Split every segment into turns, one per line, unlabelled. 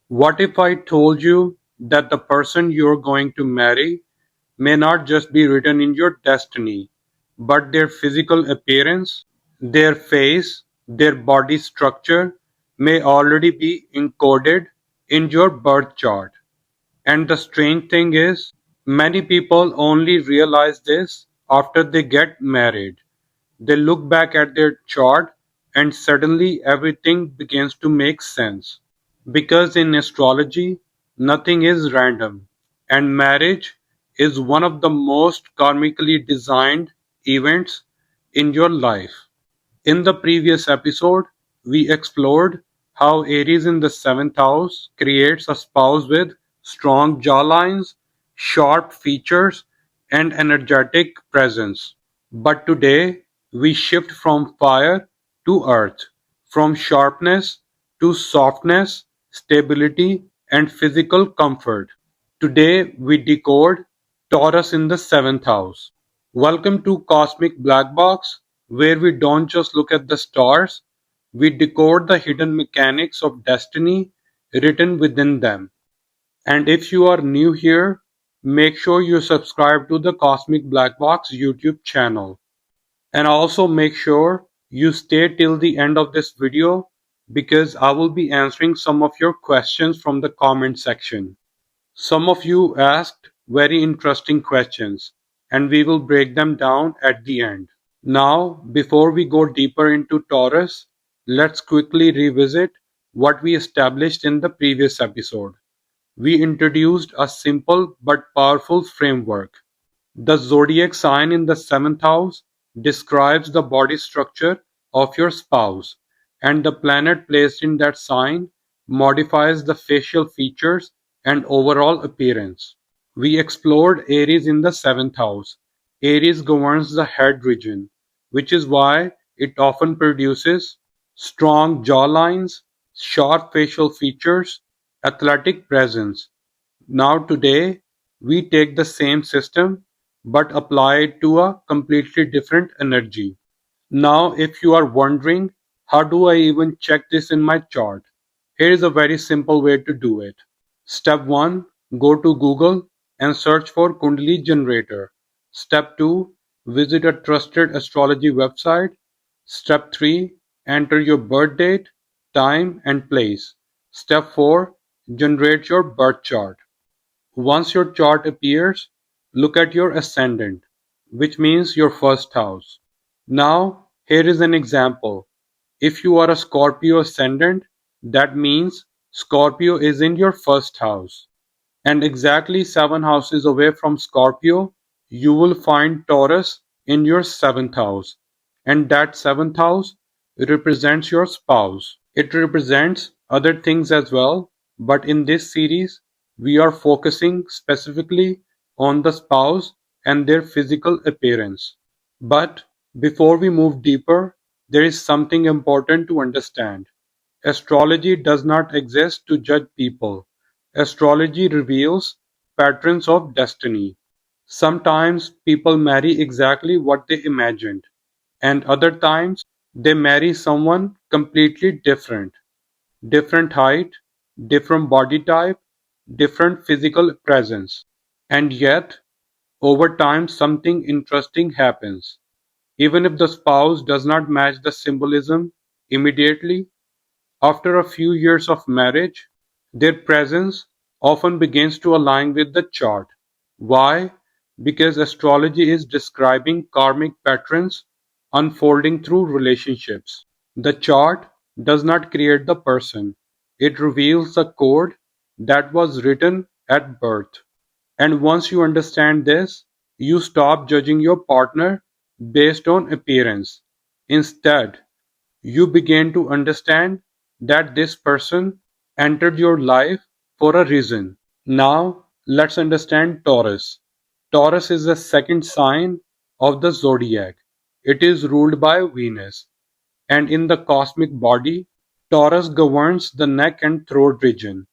What if I told you that the person you're going to marry may not just be written in your destiny, but their physical appearance, their face, their body structure may already be encoded in your birth chart? And the strange thing is, many people only realize this after they get married. They look back at their chart and suddenly everything begins to make sense. Because in astrology, nothing is random, and marriage is one of the most karmically designed events in your life. In the previous episode, we explored how Aries in the seventh house creates a spouse with strong jawlines, sharp features, and energetic presence. But today, we shift from fire to earth, from sharpness to softness, stability, and physical comfort. Today, we decode Taurus in the seventh house. Welcome to Cosmic Blackbox, where we don't just look at the stars, we decode the hidden mechanics of destiny written within them. And if you are new here, make sure you subscribe to the Cosmic Blackbox YouTube channel. And also make sure you stay till the end of this video because I will be answering some of your questions from the comment section. Some of you asked very interesting questions, and we will break them down at the end. Now, before we go deeper into Taurus, let's quickly revisit what we established in the previous episode. We introduced a simple but powerful framework. The zodiac sign in the seventh house describes the body structure of your spouse, and the planet placed in that sign modifies the facial features and overall appearance. We explored Aries in the seventh house. Aries governs the head region, which is why it often produces strong jawlines, sharp facial features, athletic presence. Now today, we take the same system but apply it to a completely different energy. Now if you are wondering, how do I even check this in my chart? Here is a very simple way to do it. Step 1. Go to Google and search for Kundali generator. Step 2. Visit a trusted astrology website. Step 3. Enter your birth date, time and place. Step 4. Generate your birth chart. Once your chart appears, look at your ascendant, which means your first house. Now, here is an example. If you are a Scorpio ascendant, that means Scorpio is in your first house. And exactly 7 houses away from Scorpio, you will find Taurus in your seventh house. And that seventh house represents your spouse. It represents other things as well, but in this series, we are focusing specifically on the spouse and their physical appearance. But before we move deeper, there is something important to understand. Astrology does not exist to judge people. Astrology reveals patterns of destiny. Sometimes people marry exactly what they imagined, and other times they marry someone completely different. Different height, different body type, different physical presence. And yet, over time, something interesting happens. Even if the spouse does not match the symbolism immediately, after a few years of marriage, their presence often begins to align with the chart. Why? Because astrology is describing karmic patterns unfolding through relationships. The chart does not create the person, it reveals the code that was written at birth. And once you understand this, you stop judging your partner based on appearance. Instead, you begin to understand that this person entered your life for a reason. Now, let's understand Taurus. Taurus is the second sign of the zodiac. It is ruled by Venus, and in the cosmic body, Taurus governs the neck and throat region.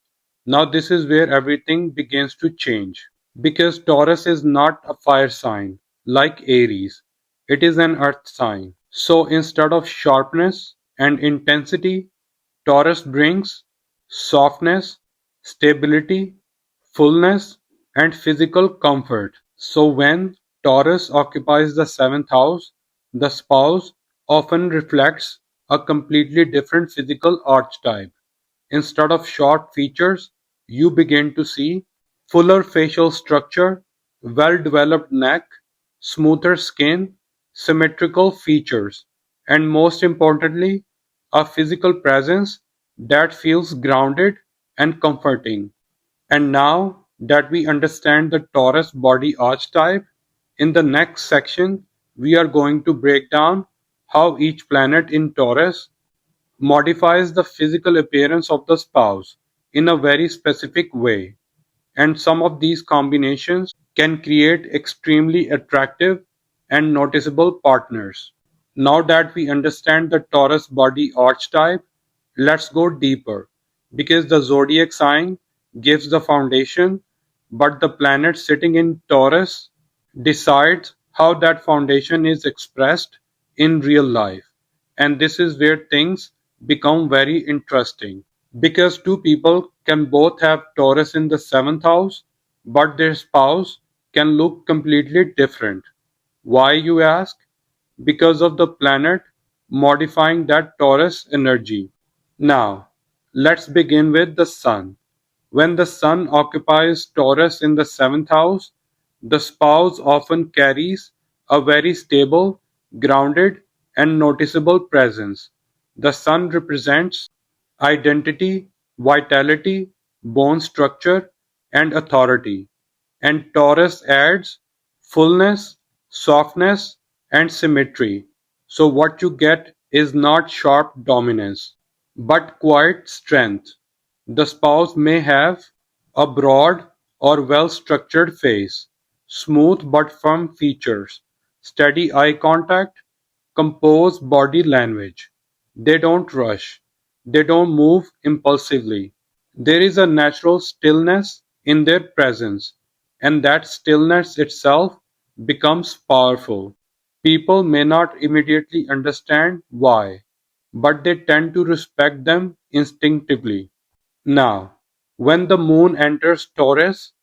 Now, this is where everything begins to change. Because Taurus is not a fire sign like Aries, it is an earth sign. So instead of sharpness and intensity, Taurus brings softness, stability, fullness, and physical comfort. So when Taurus occupies the seventh house, the spouse often reflects a completely different physical archetype. Instead of short features, you begin to see fuller facial structure, well-developed neck, smoother skin, symmetrical features, and most importantly, a physical presence that feels grounded and comforting. And now that we understand the Taurus body archetype, in the next section, we are going to break down how each planet in Taurus modifies the physical appearance of the spouse in a very specific way, and some of these combinations can create extremely attractive and noticeable partners. Now that we understand the Taurus body archetype, let's go deeper because the zodiac sign gives the foundation, but the planet sitting in Taurus decides how that foundation is expressed in real life. And this is where things become very interesting because two people can both have Taurus in the seventh house, but their spouse can look completely different. Why, you ask? Because of the planet modifying that Taurus energy. Now, let's begin with the Sun. When the Sun occupies Taurus in the seventh house, the spouse often carries a very stable, grounded, and noticeable presence. The Sun represents identity, vitality, bone structure, and authority, and Taurus adds fullness, softness, and symmetry. So, what you get is not sharp dominance, but quiet strength. The spouse may have a broad or well structured face, smooth but firm features, steady eye contact, composed body language. They don't rush, they don't move impulsively. There is a natural stillness in their presence, and that stillness itself becomes powerful. People may not immediately understand why, but they tend to respect them instinctively. Now, when the moon enters Taurus,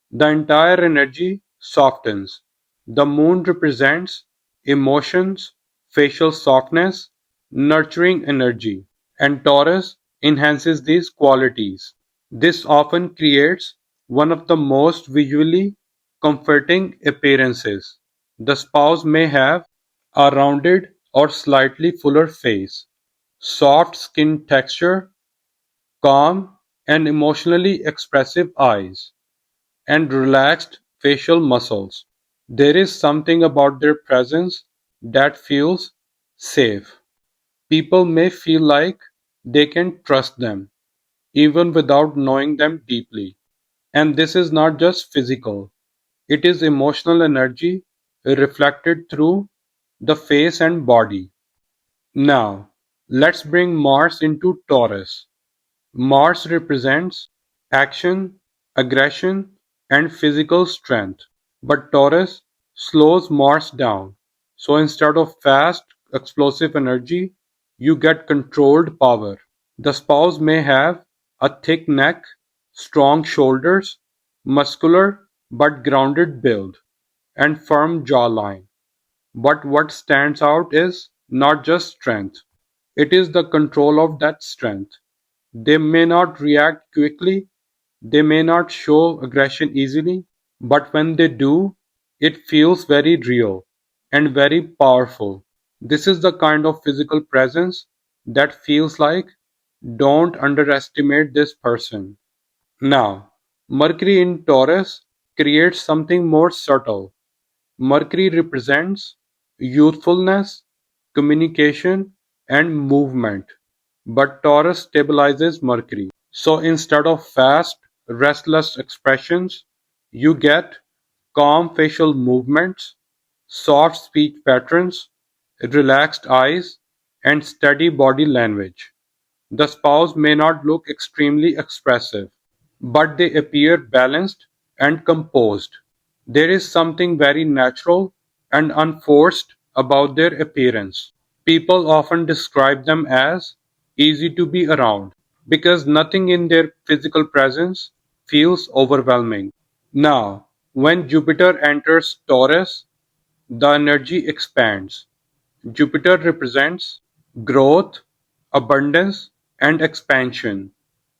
the entire energy softens. The moon represents emotions, facial softness, nurturing energy, and Taurus enhances these qualities. This often creates one of the most visually comforting appearances. The spouse may have a rounded or slightly fuller face, soft skin texture, calm and emotionally expressive eyes, and relaxed facial muscles. There is something about their presence that feels safe. People may feel like they can trust them, even without knowing them deeply. And this is not just physical, it is emotional energy reflected through the face and body. Now, let's bring Mars into Taurus. Mars represents action, aggression, and physical strength, but Taurus slows Mars down. So instead of fast, explosive energy, you get controlled power. The spouse may have a thick neck, strong shoulders, muscular but grounded build, and firm jawline. But what stands out is not just strength, it is the control of that strength. They may not react quickly, they may not show aggression easily, but when they do, it feels very real and very powerful. This is the kind of physical presence that feels like, don't underestimate this person. Now, Mercury in Taurus creates something more subtle. Mercury represents youthfulness, communication, and movement, but Taurus stabilizes Mercury. So instead of fast, restless expressions, you get calm facial movements, soft speech patterns, relaxed eyes, and steady body language. The spouse may not look extremely expressive, but they appear balanced and composed. There is something very natural and unforced about their appearance. People often describe them as easy to be around, because nothing in their physical presence feels overwhelming. Now, when Jupiter enters Taurus, the energy expands. Jupiter represents growth, abundance, and expansion,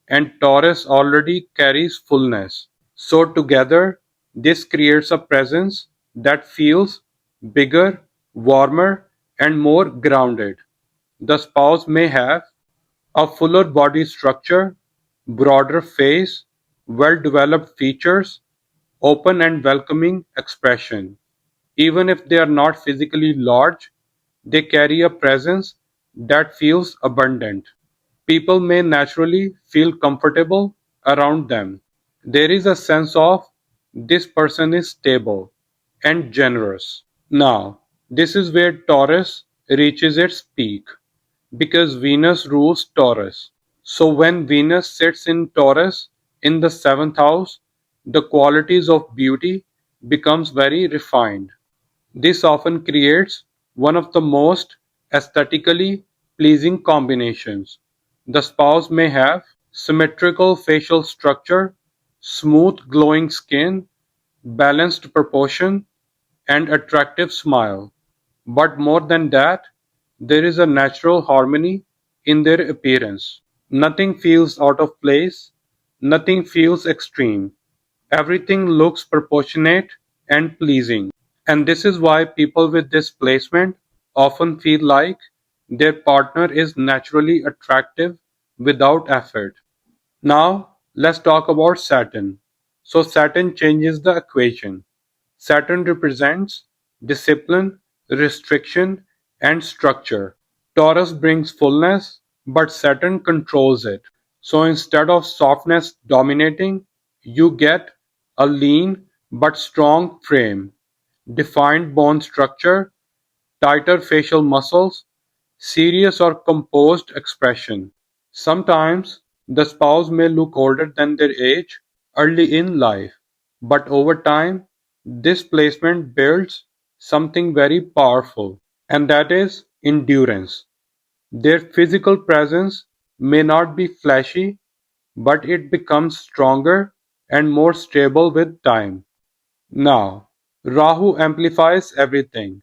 and Taurus already carries fullness. So, together, this creates a presence that feels bigger, warmer, and more grounded. The spouse may have a fuller body structure, broader face, well-developed features, open and welcoming expression. Even if they are not physically large, they carry a presence that feels abundant. People may naturally feel comfortable around them. There is a sense of this person is stable and generous. Now, this is where Taurus reaches its peak because Venus rules Taurus. So when Venus sits in Taurus in the seventh house, the qualities of beauty becomes very refined. This often creates one of the most aesthetically pleasing combinations. The spouse may have symmetrical facial structure, smooth glowing skin, balanced proportion, and attractive smile. But more than that, there is a natural harmony in their appearance. Nothing feels out of place, nothing feels extreme. Everything looks proportionate and pleasing. And this is why people with this placement often feel like their partner is naturally attractive without effort. Now, let's talk about Saturn. So, Saturn changes the equation. Saturn represents discipline, restriction, and structure. Taurus brings fullness, but Saturn controls it. So instead of softness dominating, you get a lean but strong frame, defined bone structure, tighter facial muscles, serious or composed expression. Sometimes the spouse may look older than their age early in life, but over time, this placement builds something very powerful, and that is endurance. Their physical presence may not be flashy, but it becomes stronger and more stable with time. Now, Rahu amplifies everything.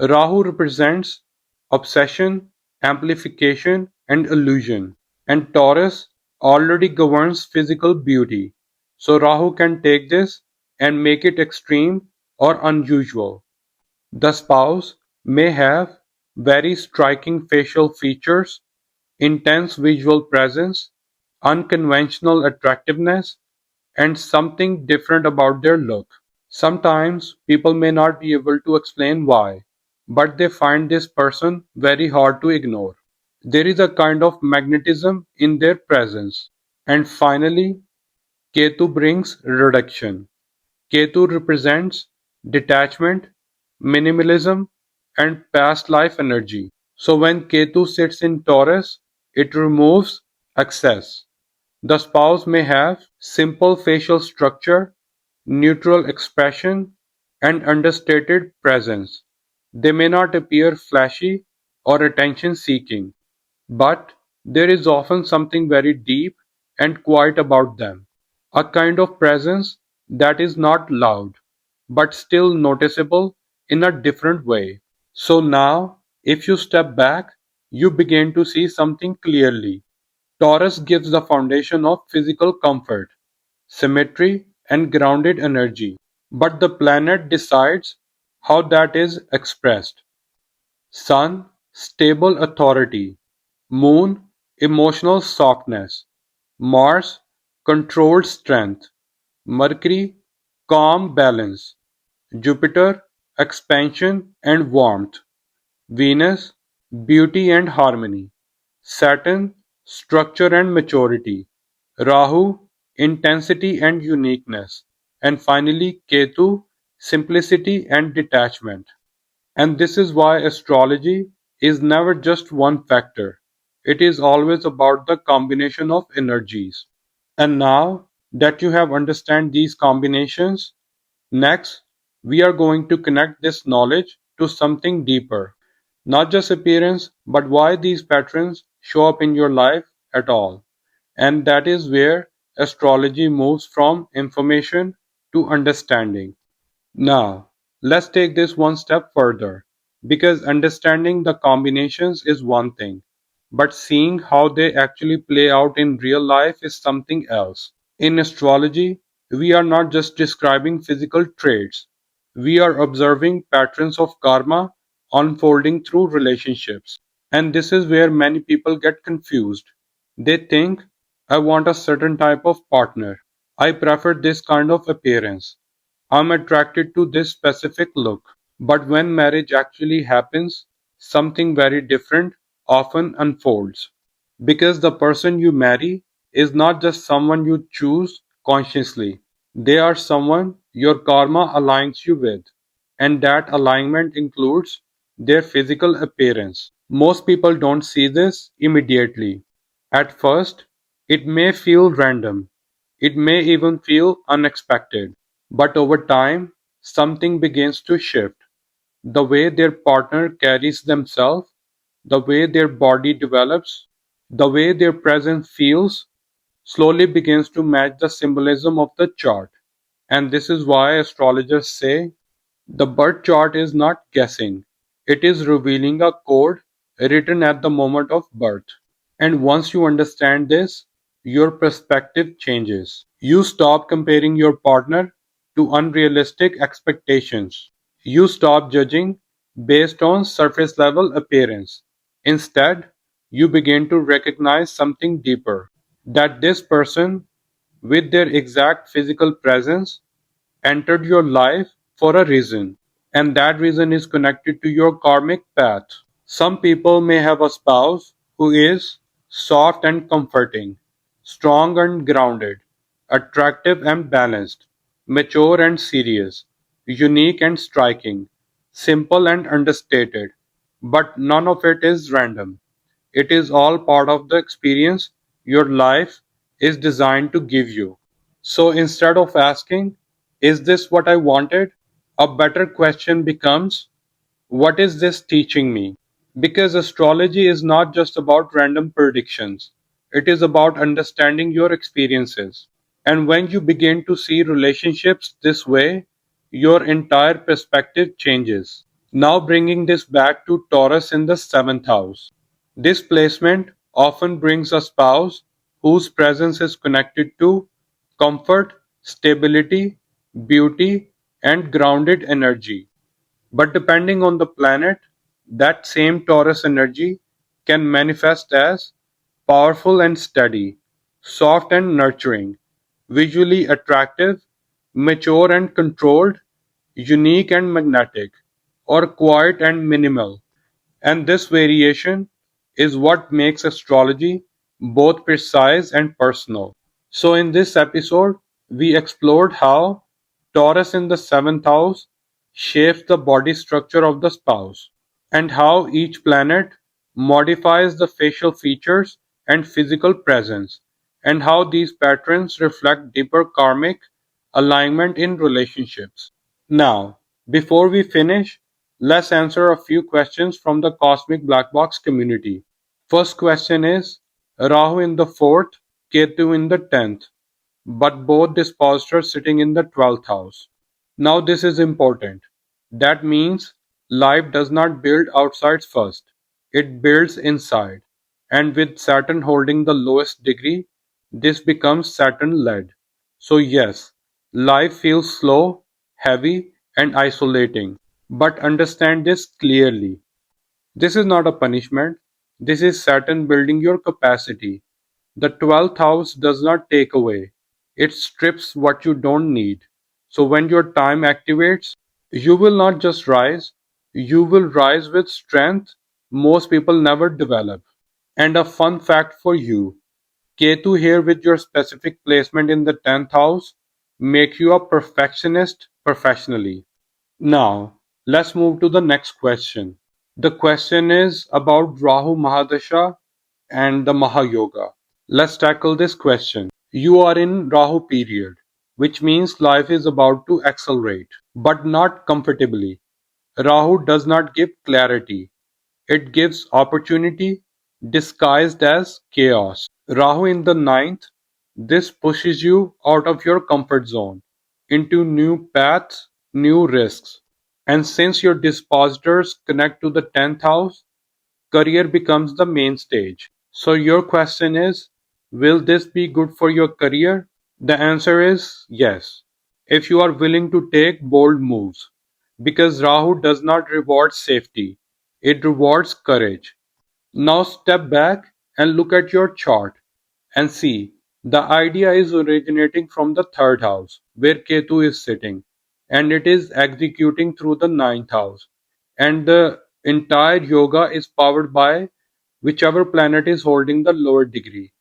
Rahu represents obsession, amplification, and illusion, and Taurus already governs physical beauty. So, Rahu can take this and make it extreme or unusual. The spouse may have very striking facial features, intense visual presence, unconventional attractiveness, and something different about their look. Sometimes people may not be able to explain why, but they find this person very hard to ignore. There is a kind of magnetism in their presence. And finally, Ketu brings reduction. Ketu represents detachment, minimalism, and past life energy. So when Ketu sits in Taurus, it removes excess. The spouse may have simple facial structure, neutral expression, and understated presence. They may not appear flashy or attention seeking, but there is often something very deep and quiet about them. A kind of presence that is not loud, but still noticeable in a different way. So now, if you step back, you begin to see something clearly. Taurus gives the foundation of physical comfort, symmetry, and grounded energy. But the planet decides how that is expressed. Sun, stable authority. Moon, emotional softness. Mars, controlled strength. Mercury, calm balance. Jupiter, expansion and warmth. Venus, beauty and harmony. Saturn, structure and maturity. Rahu, intensity and uniqueness. And finally, Ketu, simplicity and detachment. And this is why astrology is never just one factor. It is always about the combination of energies. And now that you have understand these combinations, next we are going to connect this knowledge to something deeper. Not just appearance, but why these patterns show up in your life at all. And that is where astrology moves from information to understanding. Now, let's take this one step further, because understanding the combinations is one thing, but seeing how they actually play out in real life is something else. In astrology, we are not just describing physical traits, we are observing patterns of karma unfolding through relationships. And this is where many people get confused. They think, I want a certain type of partner. I prefer this kind of appearance. I'm attracted to this specific look. But when marriage actually happens, something very different often unfolds. Because the person you marry is not just someone you choose consciously, they are someone your karma aligns you with. And that alignment includes their physical appearance. Most people don't see this immediately. At first, it may feel random. It may even feel unexpected. But over time, something begins to shift. The way their partner carries themselves, the way their body develops, the way their presence feels, slowly begins to match the symbolism of the chart. And this is why astrologers say the birth chart is not guessing, it is revealing a code written at the moment of birth. And once you understand this, your perspective changes. You stop comparing your partner to unrealistic expectations. You stop judging based on surface level appearance. Instead, you begin to recognize something deeper, that this person, with their exact physical presence, entered your life for a reason, and that reason is connected to your karmic path. Some people may have a spouse who is soft and comforting, strong and grounded, attractive and balanced, mature and serious, unique and striking, simple and understated. But none of it is random. It is all part of the experience your life is designed to give you. So instead of asking, is this what I wanted? A better question becomes, what is this teaching me? Because astrology is not just about random predictions, it is about understanding your experiences. And when you begin to see relationships this way, your entire perspective changes. Now, bringing this back to Taurus in the seventh house. This placement often brings a spouse whose presence is connected to comfort, stability, beauty, and grounded energy. But depending on the planet, that same Taurus energy can manifest as powerful and steady, soft and nurturing, visually attractive, mature and controlled, unique and magnetic, or quiet and minimal. And this variation is what makes astrology both precise and personal. So, in this episode, we explored how Taurus in the seventh house shapes the body structure of the spouse, and how each planet modifies the facial features and physical presence, and how these patterns reflect deeper karmic alignment in relationships. Now, before we finish, let's answer a few questions from the Cosmic Blackbox community. First question is, Rahu in the 4th, Ketu in the 10th, but both dispositors sitting in the 12th house. Now this is important. That means life does not build outside first, it builds inside. And with Saturn holding the lowest degree, this becomes Saturn led. So, yes, life feels slow, heavy, and isolating. But understand this clearly. This is not a punishment, this is Saturn building your capacity. The 12th house does not take away, it strips what you don't need. So when your time activates, you will not just rise, you will rise with strength most people never develop. And a fun fact for you, Ketu here with your specific placement in the 10th house make you a perfectionist professionally. Now, let's move to the next question. The question is about Rahu Mahadasha and the Mahayoga. Let's tackle this question. You are in Rahu period, which means life is about to accelerate, but not comfortably. Rahu does not give clarity, it gives opportunity disguised as chaos. Rahu in the ninth, this pushes you out of your comfort zone, into new paths, new risks. And since your dispositors connect to the 10th house, career becomes the main stage. So your question is, will this be good for your career? The answer is yes, if you are willing to take bold moves. Because Rahu does not reward safety, it rewards courage. Now step back and look at your chart and see, the idea is originating from the third house, where Ketu is sitting, and it is executing through the ninth house. And the entire yoga is powered by whichever planet is holding the lower degree.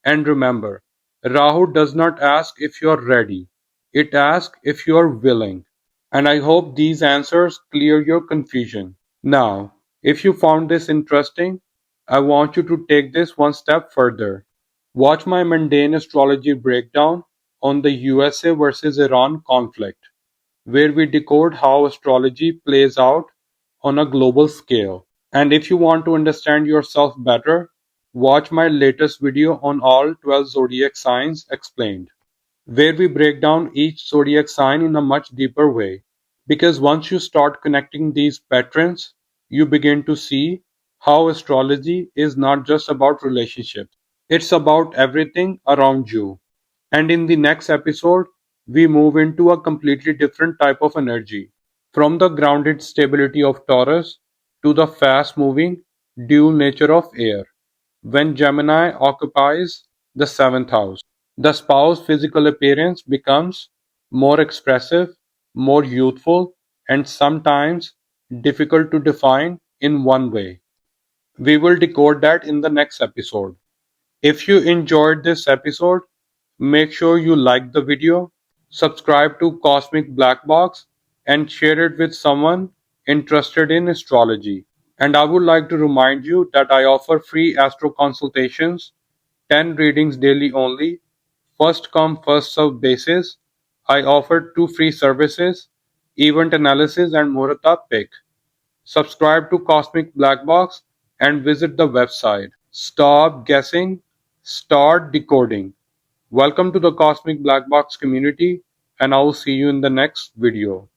And remember, Rahu does not ask if you are ready, it asks if you are willing. And I hope these answers clear your confusion. Now, if you found this interesting, I want you to take this one step further. Watch my mundane astrology breakdown on the USA versus Iran conflict, where we decode how astrology plays out on a global scale. And if you want to understand yourself better, watch my latest video on all 12 zodiac signs explained, where we break down each zodiac sign in a much deeper way. Because once you start connecting these patterns, you begin to see how astrology is not just about relationships, it's about everything around you. And in the next episode, we move into a completely different type of energy. From the grounded stability of Taurus to the fast moving, dual nature of air. When Gemini occupies the seventh house, the spouse's physical appearance becomes more expressive, more youthful, and sometimes difficult to define in one way. We will decode that in the next episode. If you enjoyed this episode, make sure you like the video, subscribe to Cosmic Blackbox, and share it with someone interested in astrology. And I would like to remind you that I offer free astro consultations, 10 readings daily only, first come, first served basis. I offer 2 free services, event analysis and Muhurta pick. Subscribe to Cosmic Blackbox and visit the website. Stop guessing, start decoding. Welcome to the Cosmic Blackbox community, and I will see you in the next video.